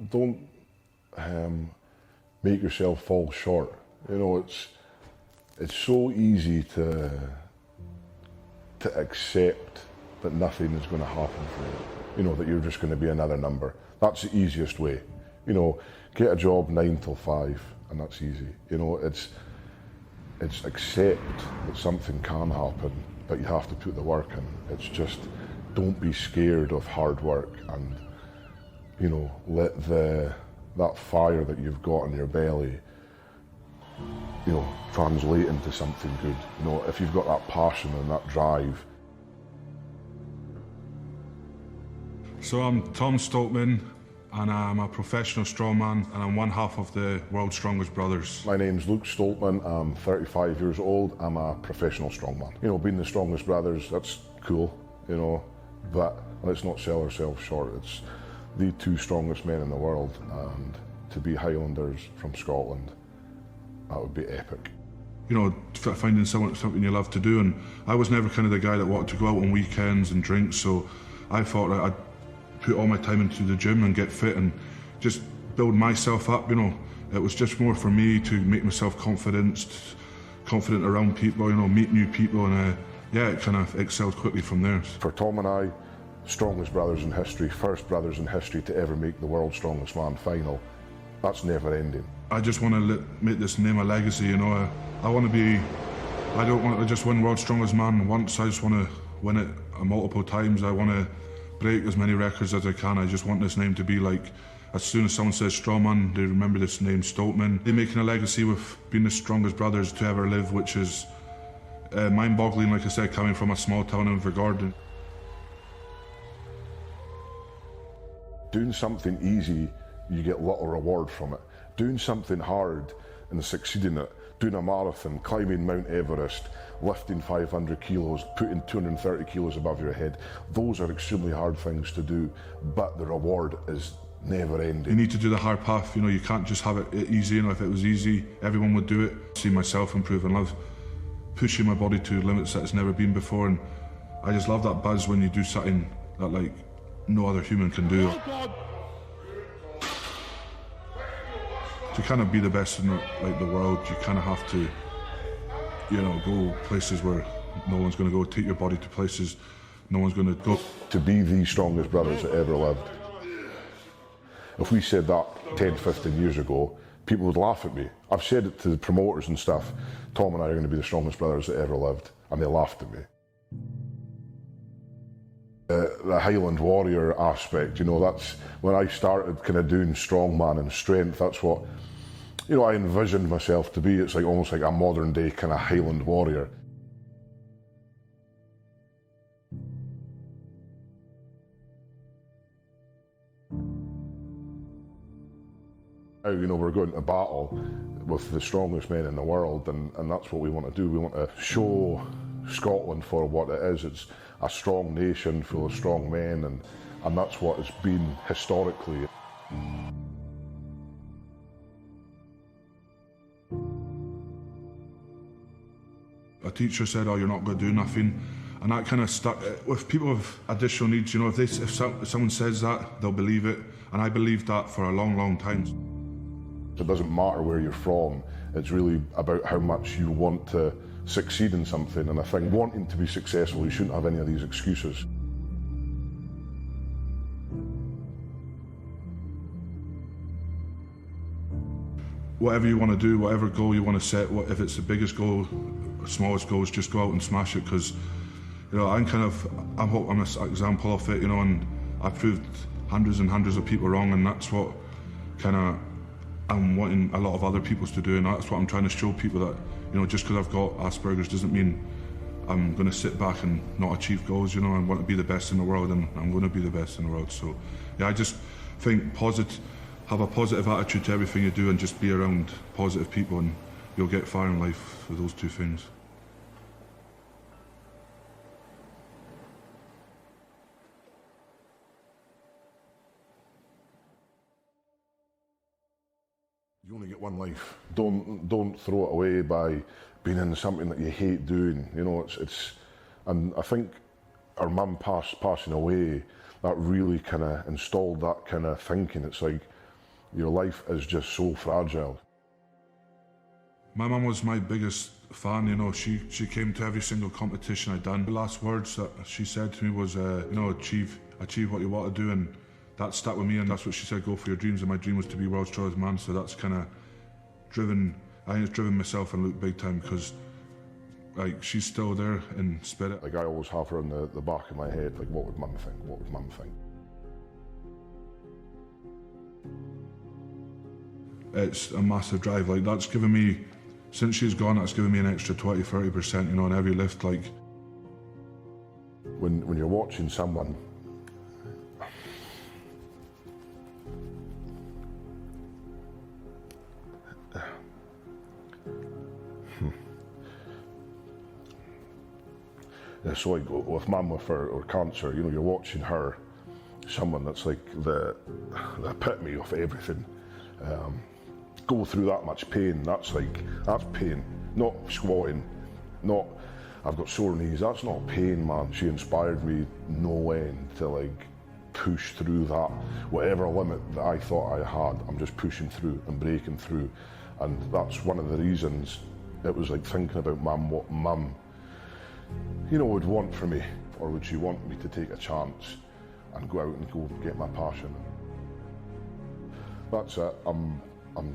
don't make yourself fall short. You know, it's so easy to accept that nothing is going to happen for you. You know, that you're just going to be another number. That's the easiest way. You know, get a job 9 till 5, and that's easy. You know, it's accept that something can happen, but you have to put the work in. It's just, don't be scared of hard work, and, you know, let that fire that you've got in your belly, you know, translate into something good. You know, if you've got that passion and that drive. So I'm Tom Stoltman, and I'm a professional strongman, and I'm one half of the World's Strongest Brothers. My name's Luke Stoltman, I'm 35 years old, I'm a professional strongman. You know, being the strongest brothers, that's cool, you know, but let's not sell ourselves short. It's the 2 strongest men in the world, and to be Highlanders from Scotland, that would be epic. You know, finding something you love to do, and I was never kind of the guy that wanted to go out on weekends and drink, so I thought that I'd put all my time into the gym and get fit and just build myself up. You know, it was just more for me to make myself confident around people, you know, meet new people, and yeah, it kind of excelled quickly from there. For Tom and I, strongest brothers in history, first brothers in history to ever make the World's Strongest Man final, that's never ending. I just want to make this name a legacy, you know. I don't want to just win World's Strongest Man once, I just want to win it multiple times. I want to break as many records as I can. I just want this name to be like, as soon as someone says strongman, they remember this name, Stoltman. They're making a legacy with being the strongest brothers to ever live, which is mind-boggling, like I said, coming from a small town in Invergordon. Doing something easy, you get little reward from it. Doing something hard and succeeding at it, doing a marathon, climbing Mount Everest, lifting 500 kilos, putting 230 kilos above your head, those are extremely hard things to do, but the reward is never ending. You need to do the hard path, you know, you can't just have it easy. You know, if it was easy, everyone would do it. See myself improve and love pushing my body to limits that it's never been before, and I just love that buzz when you do something that like no other human can do. To kind of be the best in the world, you kind of have to, you know, go places where no one's going to go, take your body to places no one's going to go. To be the strongest brothers that ever lived. If we said that 10, 15 years ago, people would laugh at me. I've said it to the promoters and stuff, Tom and I are going to be the strongest brothers that ever lived, and they laughed at me. The Highland warrior aspect, you know, that's when I started kind of doing strongman and strength, that's what, you know, I envisioned myself to be. It's like almost like a modern day kind of Highland warrior. Now, you know, we're going to battle with the strongest men in the world, and that's what we want to do. We want to show Scotland for what it is. It's a strong nation full of strong men, and that's what it's been historically. A teacher said, "Oh, you're not going to do nothing," and that kind of stuck with people with additional needs. You know, if someone says that, they'll believe it, and I believed that for a long, long time. It doesn't matter where you're from. It's really about how much you want to succeed in something, and I think wanting to be successful, you shouldn't have any of these excuses. Whatever you want to do, whatever goal you want to set, if it's the biggest goal, smallest goals, just go out and smash it, because, you know, I'm an example of it, you know, and I've proved hundreds and hundreds of people wrong, and that's what kind of I'm wanting a lot of other people to do, and that's what I'm trying to show people, that, you know, just because I've got Asperger's doesn't mean I'm going to sit back and not achieve goals. You know, I want to be the best in the world, and I'm going to be the best in the world. So, yeah, I just think have a positive attitude to everything you do, and just be around positive people, and you'll get far in life with those two things. You only get one life. Don't throw it away by being in something that you hate doing. You know, and I think our mum passing away, that really kind of installed that kind of thinking. It's like, your life is just so fragile. My mum was my biggest fan, you know. She came to every single competition I'd done. The last words that she said to me was, you know, achieve what you want to do, and that stuck with me, and that's what she said, go for your dreams, and my dream was to be world's strongest man, so that's kind of driven, I think it's driven myself and Luke big time, because like, she's still there in spirit. Like, I always have her in the back of my head, like, what would mum think, what would mum think? It's a massive drive, like, that's given me, since she's gone, that's given me an extra 20-30%, you know, on every lift, like. When you're watching someone, so like with mum with her cancer, you know, you're watching her, someone that's like the epitome of everything, go through that much pain. That's pain, not squatting, not I've got sore knees, that's not pain, man. She inspired me no end to like push through that, whatever limit that I thought I had, I'm just pushing through and breaking through. And that's one of the reasons it was like thinking about mum, what mum, you know, would want for me, or would she want me to take a chance and go out and go get my passion. That's it, I'm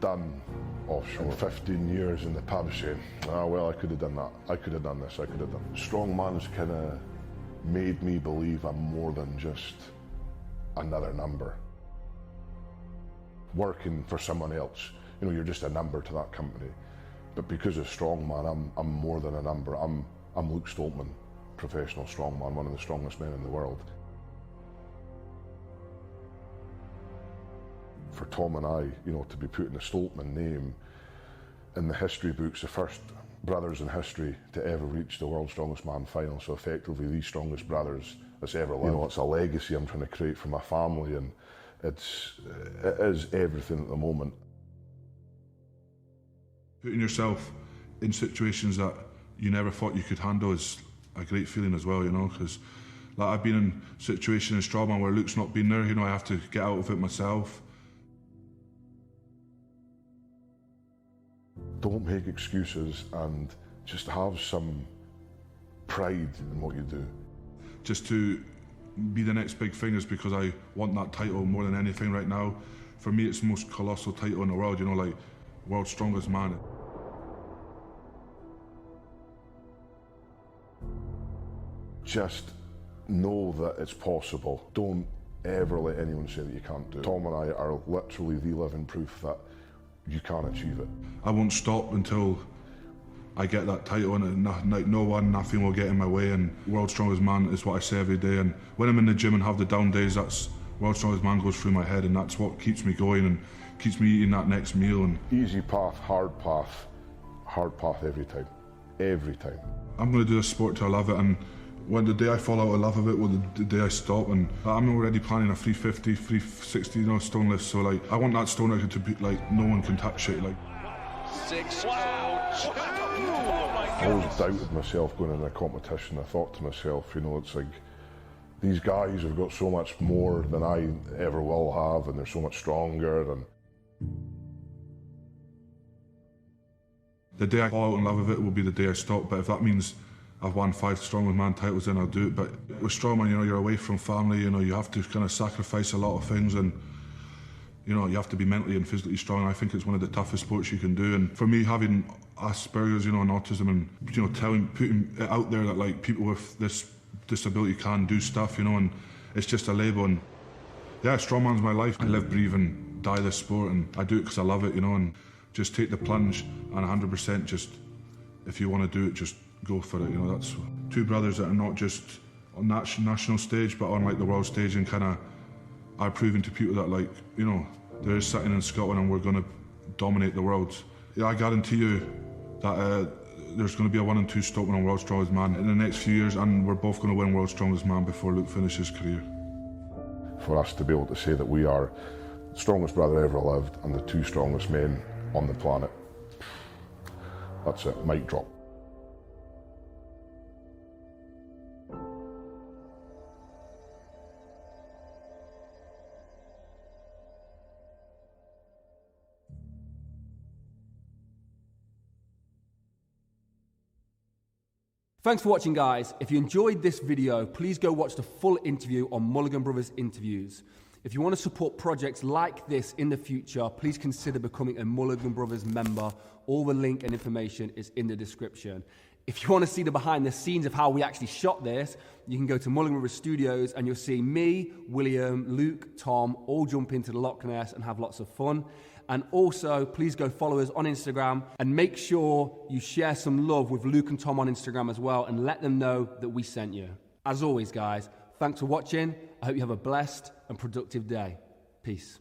done offshore. 15 years in the pub saying, well, I could have done that, I could have done this, I could have done. Strongman's kind of made me believe I'm more than just another number. Working for someone else, you know, you're just a number to that company. But because of Strongman, I'm more than a number. I'm Luke Stoltman, professional strongman, one of the strongest men in the world. For Tom and I, you know, to be putting the Stoltman name in the history books, the first brothers in history to ever reach the World's Strongest Man final, so effectively the strongest brothers that's ever lived. You know, it's a legacy I'm trying to create for my family, and it is everything at the moment. Putting yourself in situations that you never thought you could handle is a great feeling as well, you know, because like, I've been in situations in strongman where Luke's not been there, you know, I have to get out of it myself. Don't make excuses and just have some pride in what you do. Just to be the next big thing is because I want that title more than anything right now. For me, it's the most colossal title in the world, you know, like World's Strongest Man. Just know that it's possible. Don't ever let anyone say that you can't do it. Tom and I are literally the living proof that you can achieve it. I won't stop until I get that title, and nothing will get in my way, and World's Strongest Man is what I say every day. And when I'm in the gym and have the down days, that's World's Strongest Man goes through my head, and that's what keeps me going and keeps me eating that next meal. And easy path, hard path every time, every time. I'm going to do this sport till I love it, and when the day I fall out of love of it, well, the day I stop, and I'm already planning a 350, 360, you know, stone lift, so like, I want that stone record to be like, no one can touch it, like. 6, wow. I always doubted myself going into a competition. I thought to myself, you know, it's like, these guys have got so much more than I ever will have, and they're so much stronger, and the day I fall out in love with it will be the day I stop, but if that means I've won 5 strongest man titles, then I'll do it. But with strongman, you know, you're away from family, you know, you have to kind of sacrifice a lot of things, and you know, you have to be mentally and physically strong. I think it's one of the toughest sports you can do. And for me, having Asperger's, you know, and autism, and you know, putting it out there that like people with this disability can do stuff, you know, and it's just a label. And yeah, strongman's my life. I live, breathe, and die this sport, and I do it because I love it, you know, and just take the plunge, and 100% just, if you want to do it, just go for it, you know. That's 2 brothers that are not just on national stage, but on like the world stage, and kind of are proving to people that, like, you know, there is something in Scotland and we're going to dominate the world. Yeah, I guarantee you that there's going to be a 1 and 2 Stoltman on World's Strongest Man in the next few years, and we're both going to win World's Strongest Man before Luke finishes his career. For us to be able to say that we are the strongest brother ever lived and the 2 strongest men on the planet, that's it, mic drop. Thanks for watching, guys. If you enjoyed this video, please go watch the full interview on Mulligan Brothers Interviews. If you want to support projects like this in the future, please consider becoming a Mulligan Brothers member. All the link and information is in the description. If you want to see the behind the scenes of how we actually shot this, you can go to Mulligan Brothers Studios and you'll see me, William, Luke, Tom, all jump into the Loch Ness and have lots of fun. And also, please go follow us on Instagram and make sure you share some love with Luke and Tom on Instagram as well and let them know that we sent you. As always, guys, thanks for watching. I hope you have a blessed and productive day. Peace.